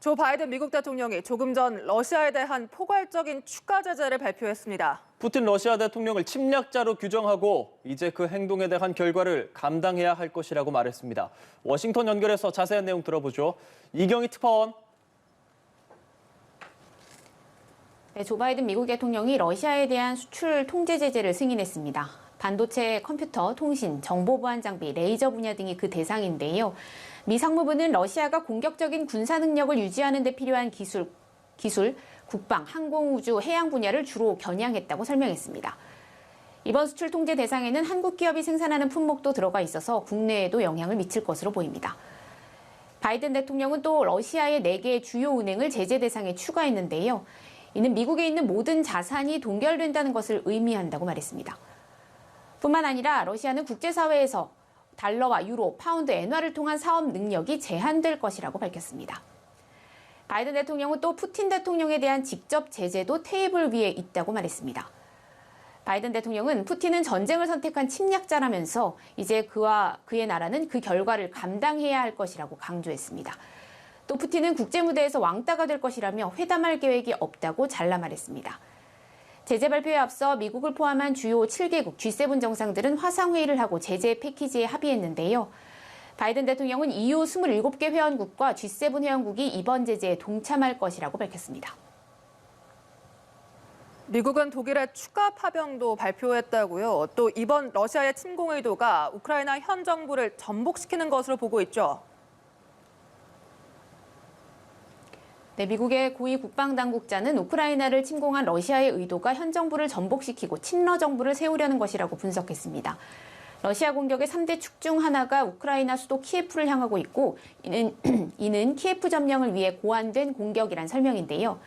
조 바이든 미국 대통령이 조금 전 러시아에 대한 포괄적인 추가 제재를 발표했습니다. 푸틴 러시아 대통령을 침략자로 규정하고 이제 그 행동에 대한 결과를 감당해야 할 것이라고 말했습니다. 워싱턴 연결해서 자세한 내용 들어보죠. 이경희 특파원. 네, 조 바이든 미국 대통령이 러시아에 대한 수출 통제 제재를 승인했습니다. 반도체, 컴퓨터, 통신, 정보 보안 장비, 레이저 분야 등이 그 대상인데요. 미 상무부는 러시아가 공격적인 군사 능력을 유지하는 데 필요한 기술, 국방, 항공, 우주, 해양 분야를 주로 겨냥했다고 설명했습니다. 이번 수출 통제 대상에는 한국 기업이 생산하는 품목도 들어가 있어서 국내에도 영향을 미칠 것으로 보입니다. 바이든 대통령은 또 러시아의 4개의 주요 은행을 제재 대상에 추가했는데요. 이는 미국에 있는 모든 자산이 동결된다는 것을 의미한다고 말했습니다. 뿐만 아니라 러시아는 국제사회에서 달러와 유로, 파운드, 엔화를 통한 사업 능력이 제한될 것이라고 밝혔습니다. 바이든 대통령은 또 푸틴 대통령에 대한 직접 제재도 테이블 위에 있다고 말했습니다. 바이든 대통령은 푸틴은 전쟁을 선택한 침략자라면서 이제 그와 그의 나라는 그 결과를 감당해야 할 것이라고 강조했습니다. 또 푸틴은 국제 무대에서 왕따가 될 것이라며 회담할 계획이 없다고 잘라 말했습니다. 제재 발표에 앞서 미국을 포함한 주요 7개국 G7 정상들은 화상회의를 하고 제재 패키지에 합의했는데요. 바이든 대통령은 EU 27개 회원국과 G7 회원국이 이번 제재에 동참할 것이라고 밝혔습니다. 미국은 독일의 추가 파병도 발표했다고요. 또 이번 러시아의 침공 의도가 우크라이나 현 정부를 전복시키는 것으로 보고 있죠. 네, 미국의 고위 국방당국자는 우크라이나를 침공한 러시아의 의도가 현 정부를 전복시키고 친러 정부를 세우려는 것이라고 분석했습니다. 러시아 공격의 3대 축 중 하나가 우크라이나 수도 키예프를 향하고 있고 이는 키예프 점령을 위해 고안된 공격이란 설명인데요.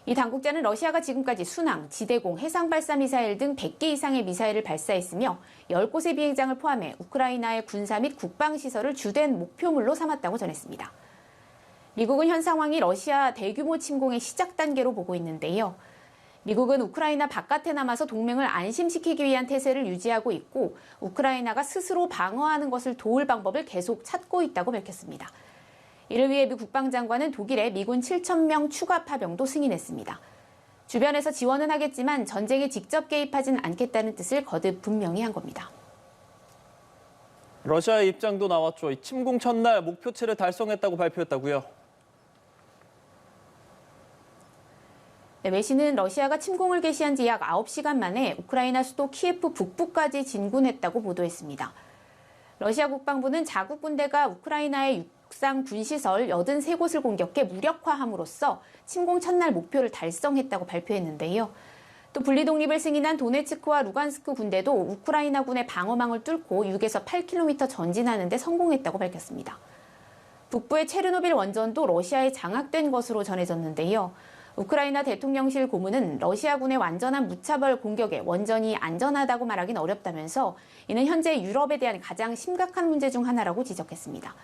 이 당국자는 러시아가 지금까지 순항, 지대공, 해상발사미사일 등 100개 이상의 미사일을 발사했으며 10곳의 비행장을 포함해 우크라이나의 군사 및 국방시설을 주된 목표물로 삼았다고 전했습니다. 미국은 현 상황이 러시아 대규모 침공의 시작 단계로 보고 있는데요. 미국은 우크라이나 바깥에 남아서 동맹을 안심시키기 위한 태세를 유지하고 있고 우크라이나가 스스로 방어하는 것을 도울 방법을 계속 찾고 있다고 밝혔습니다. 이를 위해 미 국방장관은 독일에 미군 7,000명 추가 파병도 승인했습니다. 주변에서 지원은 하겠지만 전쟁에 직접 개입하진 않겠다는 뜻을 거듭 분명히 한 겁니다. 러시아의 입장도 나왔죠. 침공 첫날 목표치를 달성했다고 발표했다고요. 네, 외신은 러시아가 침공을 개시한 지 약 9시간 만에 우크라이나 수도 키예프 북부까지 진군했다고 보도했습니다. 러시아 국방부는 자국 군대가 우크라이나의 육상 군시설 83곳을 공격해 무력화함으로써 침공 첫날 목표를 달성했다고 발표했는데요. 또 분리독립을 승인한 도네츠크와 루간스크 군대도 우크라이나군의 방어망을 뚫고 6에서 8km 전진하는 데 성공했다고 밝혔습니다. 북부의 체르노빌 원전도 러시아에 장악된 것으로 전해졌는데요. 우크라이나 대통령실 고문은 러시아군의 완전한 무차별 공격에 원전이 안전하다고 말하긴 어렵다면서 이는 현재 유럽에 대한 가장 심각한 문제 중 하나라고 지적했습니다.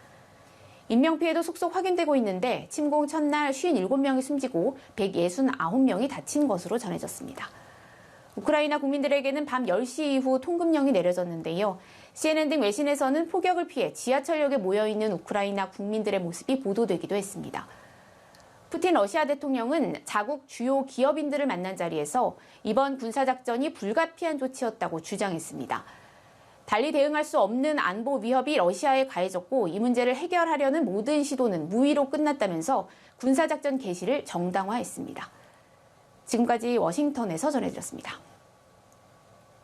인명피해도 속속 확인되고 있는데 침공 첫날 57명이 숨지고 169명이 다친 것으로 전해졌습니다. 우크라이나 국민들에게는 밤 10시 이후 통금령이 내려졌는데요. CNN 등 외신에서는 폭격을 피해 지하철역에 모여있는 우크라이나 국민들의 모습이 보도되기도 했습니다. 푸틴 러시아 대통령은 자국 주요 기업인들을 만난 자리에서 이번 군사작전이 불가피한 조치였다고 주장했습니다. 달리 대응할 수 없는 안보 위협이 러시아에 가해졌고 이 문제를 해결하려는 모든 시도는 무의로 끝났다면서 군사작전 개시를 정당화했습니다. 지금까지 워싱턴에서 전해드렸습니다.